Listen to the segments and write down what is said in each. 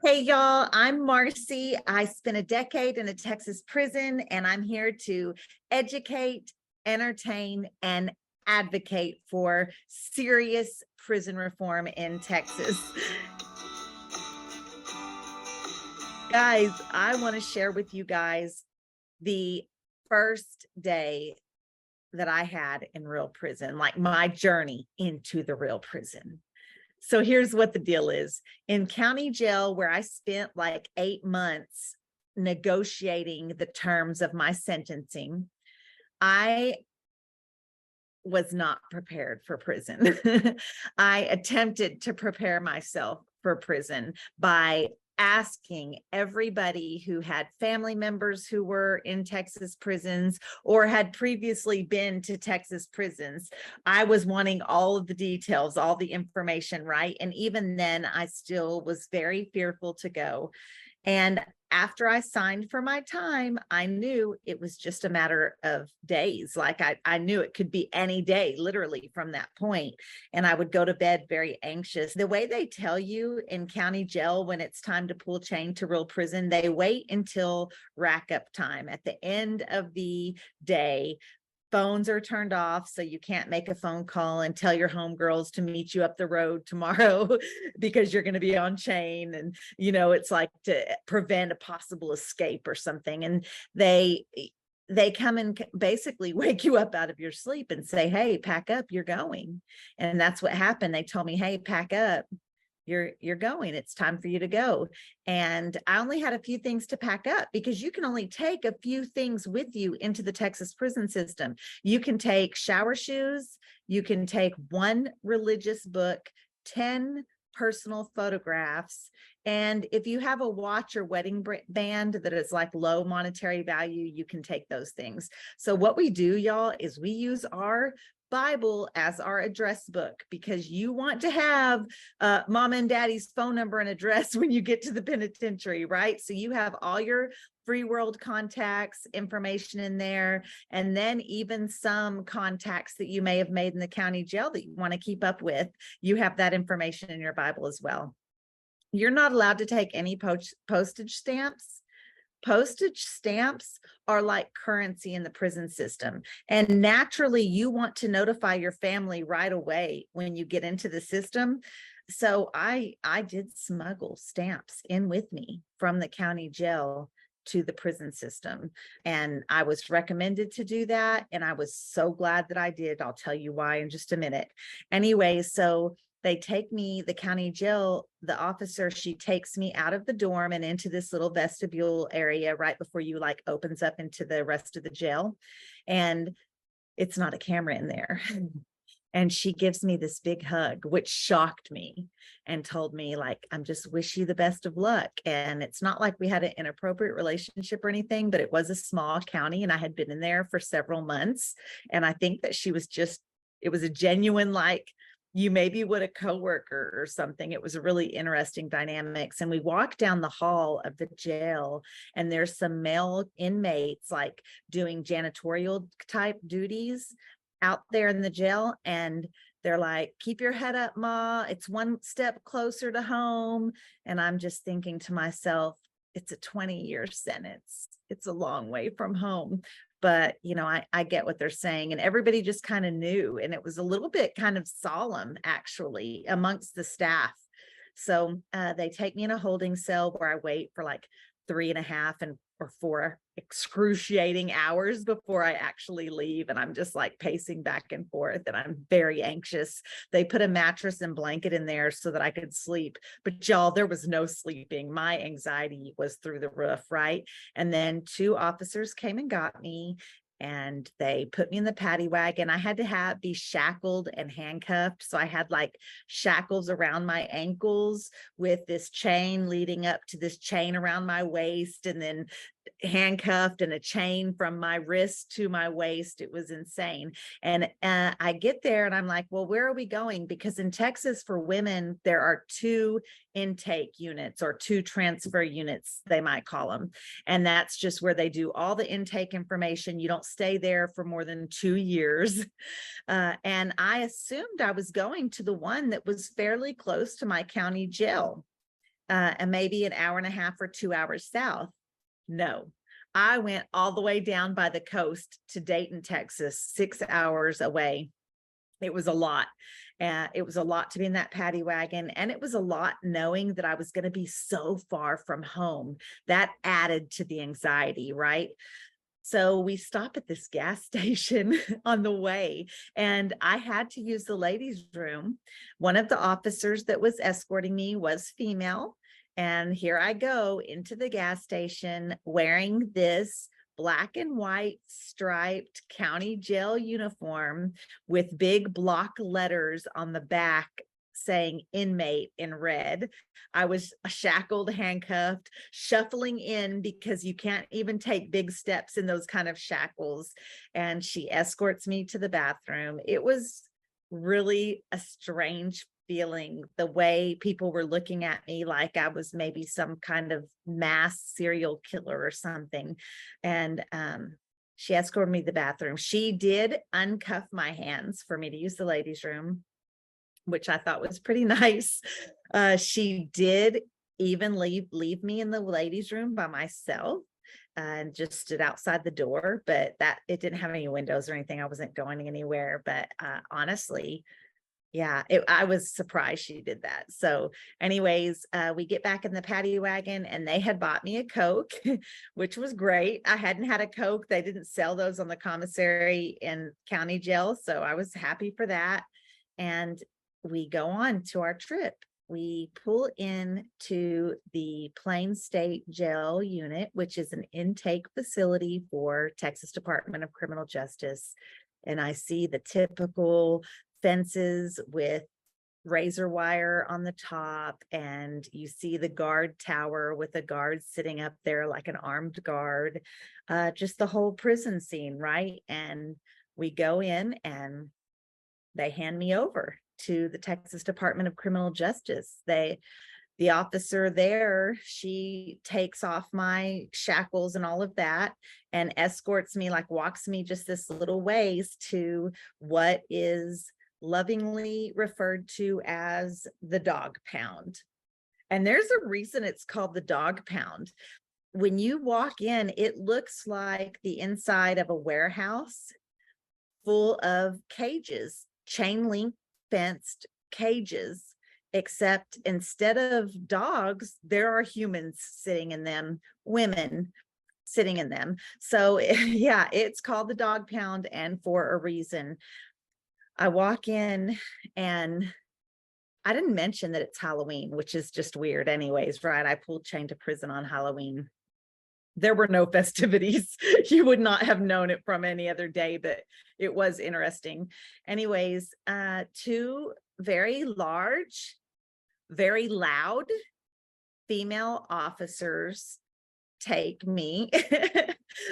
Hey, y'all, I'm Marci. I spent a decade in a Texas prison, and I'm here to educate, entertain, and advocate for serious prison reform in Texas. Guys, I want to share with you guys the first day that I had in real prison, like my journey into the real prison. So here's what the deal is. In county jail, where I spent like 8 months negotiating the terms of my sentencing, I was not prepared for prison. I attempted to prepare myself for prison by asking everybody who had family members who were in Texas prisons or had previously been to Texas prisons. I was wanting all of the details, all the information, right? And even then, I still was very fearful to go. And after I signed for my time, I knew it was just a matter of days. Like I knew it could be any day, literally from that point. And I would go to bed very anxious. The way they tell you in county jail when it's time to pull chain to real prison, they wait until rack up time. At the end of the day, phones are turned off, so you can't make a phone call and tell your homegirls to meet you up the road tomorrow because you're going to be on chain. And, it's like to prevent a possible escape or something. And they come and basically wake you up out of your sleep and say, hey, pack up, you're going. And that's what happened. They told me, hey, pack up. You're going. It's time for you to go. And I only had a few things to pack up because you can only take a few things with you into the Texas prison system. You can take shower shoes, you can take one religious book, 10 personal photographs, and if you have a watch or wedding band that is like low monetary value, you can take those things. So what we do, y'all, is we use our Bible as our address book because you want to have mom and daddy's phone number and address when you get to the penitentiary, right? So you have all your free world contacts information in there, and then even some contacts that you may have made in the county jail that you want to keep up with. You have that information in your Bible as well. You're not allowed to take any postage stamps. Postage stamps are like currency in the prison system. And naturally, you want to notify your family right away when you get into the system. So I did smuggle stamps in with me from the county jail to the prison system. And I was recommended to do that. And I was so glad that I did. I'll tell you why in just a minute. Anyway, so they take me, the county jail, the officer, she takes me out of the dorm and into this little vestibule area right before you like opens up into the rest of the jail. And it's not a camera in there. And she gives me this big hug, which shocked me and told me like, I'm just wish you the best of luck. And it's not like we had an inappropriate relationship or anything, but it was a small county and I had been in there for several months. And I think that she was just, it was a genuine, like, you maybe would a coworker or something. It was a really interesting dynamics. And we walked down the hall of the jail and there's some male inmates like doing janitorial type duties out there in the jail. And they're like, keep your head up, Ma. It's one step closer to home. And I'm just thinking to myself, it's a 20-year sentence. It's a long way from home. But, I get what they're saying. And everybody just kind of knew. And it was a little bit kind of solemn, actually, amongst the staff. So they take me in a holding cell where I wait for like 3.5 or 4 excruciating hours before I actually leave. And I'm just like pacing back and forth and I'm very anxious. They put a mattress and blanket in there so that I could sleep. But y'all, there was no sleeping. My anxiety was through the roof, right? And then 2 officers came and got me. And they put me in the paddy wagon. I had to be shackled and handcuffed. So I had like shackles around my ankles with this chain leading up to this chain around my waist, and then handcuffed and a chain from my wrist to my waist. It was insane. And I get there and I'm like, well, where are we going? Because in Texas for women, there are 2 intake units or 2 transfer units, they might call them. And that's just where they do all the intake information. You don't stay there for more than 2 years. And I assumed I was going to the one that was fairly close to my county jail. and maybe an hour and a half or 2 hours south. No, I went all the way down by the coast to Dayton, Texas, 6 hours away. It was a lot. It was a lot to be in that paddy wagon. And it was a lot knowing that I was going to be so far from home. That added to the anxiety, right? So we stop at this gas station on the way, and I had to use the ladies' room. One of the officers that was escorting me was female. And here I go into the gas station wearing this black and white striped county jail uniform with big block letters on the back saying inmate in red. I was shackled, handcuffed, shuffling in because you can't even take big steps in those kind of shackles. And she escorts me to the bathroom. It was really a strange feeling, the way people were looking at me like I was maybe some kind of mass serial killer or something. And she escorted me to the bathroom. She did uncuff my hands for me to use the ladies' room, which I thought was pretty nice. She did even leave me in the ladies' room by myself and just stood outside the door, but that it didn't have any windows or anything. I wasn't going anywhere, but honestly, yeah, I was surprised she did that. So anyways, we get back in the paddy wagon and they had bought me a Coke, which was great. I hadn't had a Coke. They didn't sell those on the commissary in county jail. So I was happy for that. And we go on to our trip. We pull in to the Plain State Jail Unit, which is an intake facility for Texas Department of Criminal Justice. And I see the typical fences with razor wire on the top, and you see the guard tower with a guard sitting up there like an armed guard, just the whole prison scene, right? And we go in and they hand me over to the Texas Department of Criminal Justice. The officer there, she takes off my shackles and all of that and escorts me, like walks me just this little ways to what is lovingly referred to as the dog pound. And there's a reason it's called the dog pound. When you walk in, it looks like the inside of a warehouse full of cages, chain link fenced cages, except instead of dogs, there are humans sitting in them, women sitting in them. So yeah, it's called the dog pound, and for a reason. I walk in and I didn't mention that it's Halloween, which is just weird anyways, right? I pulled chain to prison on Halloween. There were no festivities. You would not have known it from any other day, but it was interesting. Anyways, two very large, very loud female officers take me,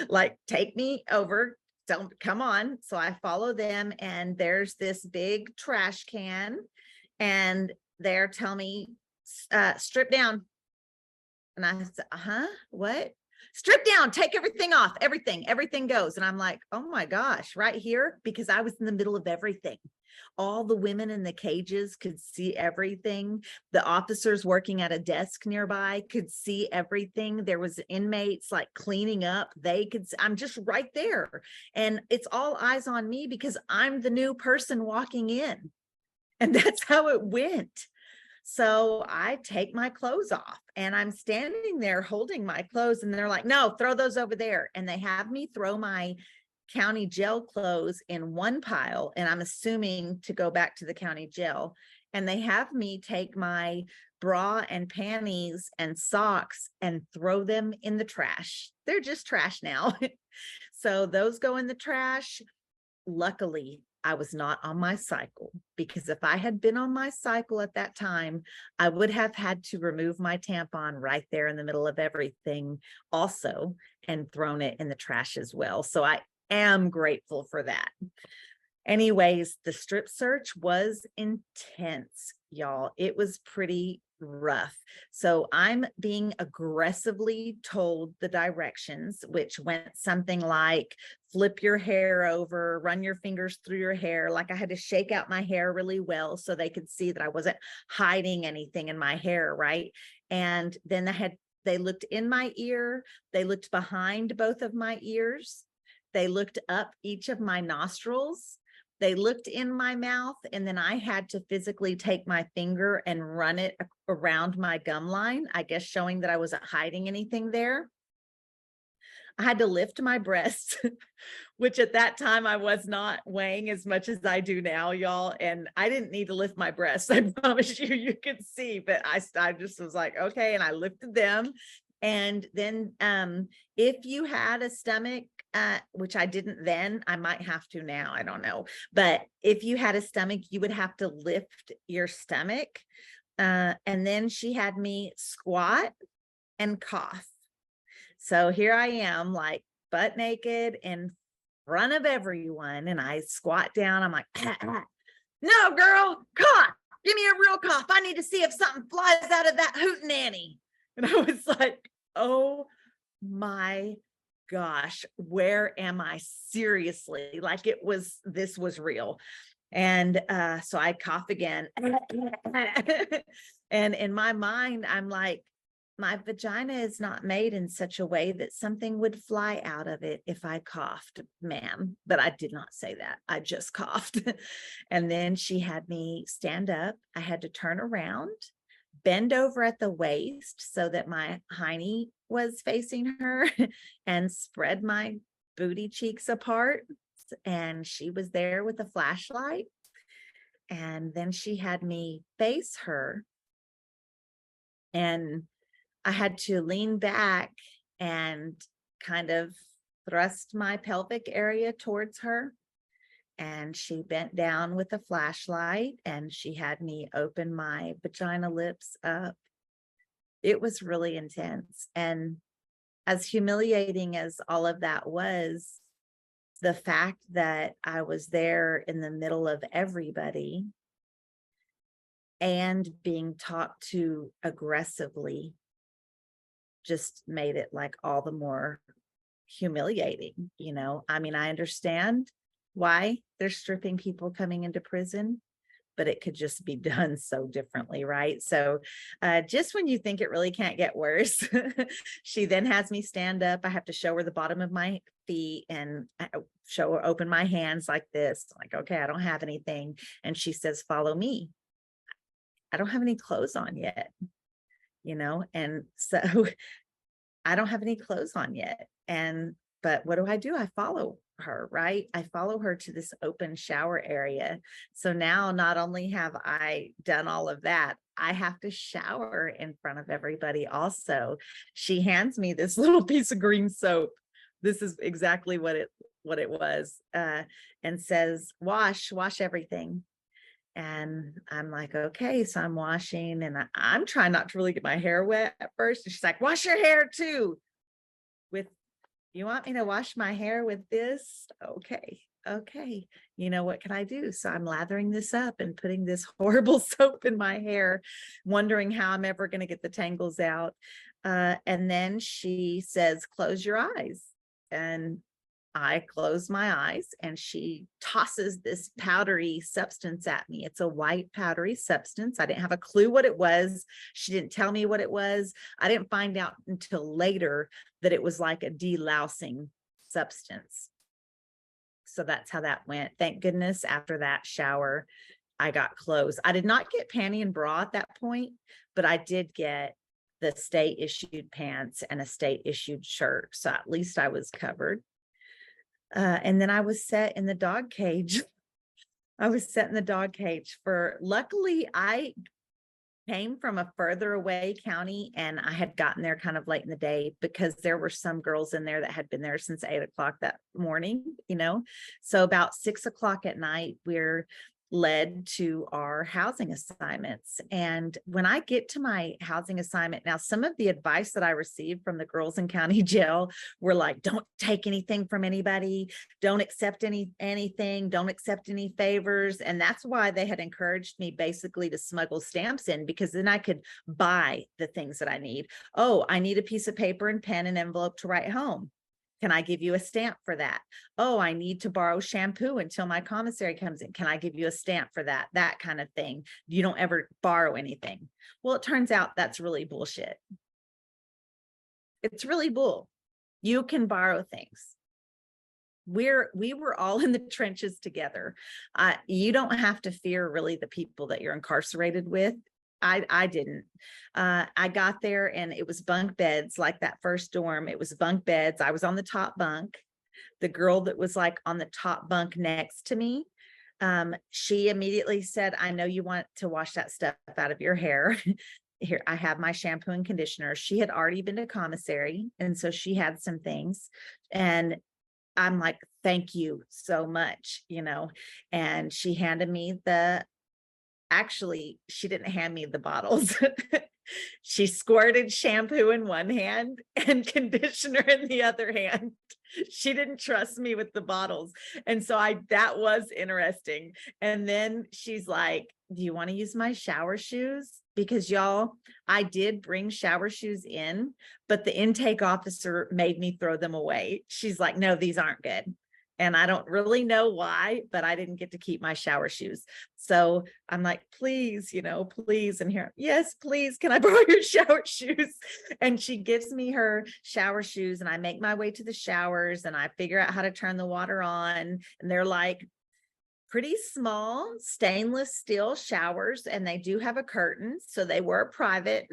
like take me over. Don't come on. So I follow them, and there's this big trash can, and they're telling me, strip down. And I said, what? Strip down, take everything off, everything goes. And I'm like, oh my gosh, right here, because I was in the middle of everything. All the women in the cages could see everything. The officers working at a desk nearby could see everything. There was inmates like cleaning up. They could, I'm just right there. And it's all eyes on me because I'm the new person walking in. And that's how it went. So I take my clothes off and I'm standing there holding my clothes, and they're like, no, throw those over there. And they have me throw my county jail clothes in one pile, and I'm assuming to go back to the county jail. And they have me take my bra and panties and socks and throw them in the trash. They're just trash now. So those go in the trash. Luckily, I was not on my cycle, because if I had been on my cycle at that time, I would have had to remove my tampon right there in the middle of everything also, and thrown it in the trash as well. So I am grateful for that. Anyways, the strip search was intense. y'all. It was pretty rough. So I'm being aggressively told the directions, which went something like flip your hair over, run your fingers through your hair. Like I had to shake out my hair really well so they could see that I wasn't hiding anything in my hair, right? And then they looked in my ear, they looked behind both of my ears, they looked up each of my nostrils, they looked in my mouth, and then I had to physically take my finger and run it around my gum line, I guess showing that I wasn't hiding anything there. I had to lift my breasts, which at that time I was not weighing as much as I do now, y'all. And I didn't need to lift my breasts. I promise you, you could see, but I just was like, okay. And I lifted them. And then if you had a stomach, which I didn't then, I might have to now, I don't know. But if you had a stomach, you would have to lift your stomach. And then she had me squat and cough. So here I am, like butt naked in front of everyone. And I squat down. I'm like, no, girl, cough. Give me a real cough. I need to see if something flies out of that hootenanny. And I was like, oh my gosh, where am I? Seriously? Like this was real. And so I cough again. And in my mind, I'm like, my vagina is not made in such a way that something would fly out of it if I coughed, ma'am. But I did not say that. I just coughed. And then she had me stand up. I had to turn around, bend over at the waist so that my hiney was facing her, and spread my booty cheeks apart. And she was there with a flashlight. And then she had me face her. And I had to lean back and kind of thrust my pelvic area towards her. And she bent down with a flashlight and she had me open my vagina lips up. It was really intense. And as humiliating as all of that was, the fact that I was there in the middle of everybody and being talked to aggressively just made it like all the more humiliating, you know? I mean, I understand why there's stripping people coming into prison, but it could just be done so differently, right? So just when you think it really can't get worse, she then has me stand up. I have to show her the bottom of my feet and show her, open my hands like this, like, okay, I don't have anything. And she says, follow me. I don't have any clothes on yet, you know? And so I don't have any clothes on yet. But what do? I follow her, right? I follow her to this open shower area. So now not only have I done all of that, I have to shower in front of everybody also. She hands me this little piece of green soap. This is exactly what it was, and says, wash everything. And I'm like, okay, so I'm washing and I'm trying not to really get my hair wet at first. And she's like, wash your hair too. You want me to wash my hair with this? Okay. You know, what can I do? So I'm lathering this up and putting this horrible soap in my hair, wondering how I'm ever going to get the tangles out. And then she says, close your eyes. And I close my eyes and she tosses this powdery substance at me. It's a white powdery substance. I didn't have a clue what it was. She didn't tell me what it was. I didn't find out until later that it was like a delousing substance. So that's how that went. Thank goodness after that shower, I got clothes. I did not get panty and bra at that point, but I did get the state issued pants and a state issued shirt. So at least I was covered. And then I was set in the dog cage. Luckily, I came from a further away county and I had gotten there kind of late in the day because there were some girls in there that had been there since 8 o'clock that morning, you know? So about 6 o'clock at night, we're led to our housing assignments. And when I get to my housing assignment, now some of the advice that I received from the girls in county jail were like, don't take anything from anybody, don't accept anything, don't accept any favors. And that's why they had encouraged me basically to smuggle stamps in, because then I could buy the things that I need. Oh, I need a piece of paper and pen and envelope to write home. Can I give you a stamp for that? Oh, I need to borrow shampoo until my commissary comes in. Can I give you a stamp for that? That kind of thing. You don't ever borrow anything. Well, it turns out that's really bullshit. It's really bull. You can borrow things. We were all in the trenches together. You don't have to fear really the people that you're incarcerated with. I didn't. I got there and it was bunk beds, like that first dorm. It was bunk beds. I was on the top bunk. The girl that was like on the top bunk next to me, she immediately said, I know you want to wash that stuff out of your hair. Here, I have my shampoo and conditioner. She had already been to commissary, and so she had some things. And I'm like, thank you so much, and she handed me actually, she didn't hand me the bottles. She squirted shampoo in one hand and conditioner in the other hand. She didn't trust me with the bottles. And so that was interesting. And then she's like, do you want to use my shower shoes? Because y'all, I did bring shower shoes in, but the intake officer made me throw them away. She's like, no, these aren't good. And I don't really know why, but I didn't get to keep my shower shoes. So I'm like, please, please. And here, yes, please, can I borrow your shower shoes? And she gives me her shower shoes, and I make my way to the showers and I figure out how to turn the water on. And they're like pretty small stainless steel showers, and they do have a curtain. So they were private.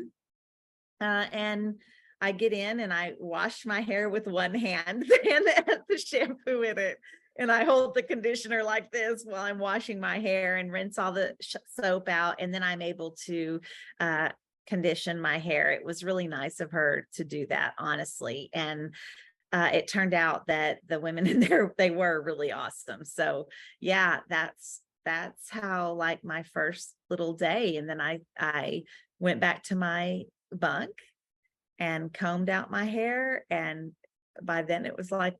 And I get in and I wash my hair with one hand and the shampoo in it. And I hold the conditioner like this while I'm washing my hair and rinse all the soap out. And then I'm able to condition my hair. It was really nice of her to do that, honestly. And it turned out that the women in there, they were really awesome. So yeah, that's how like my first little day. And then I went back to my bunk and combed out my hair, and by then it was like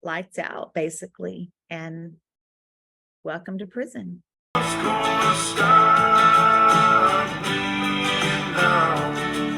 lights out basically, and welcome to prison.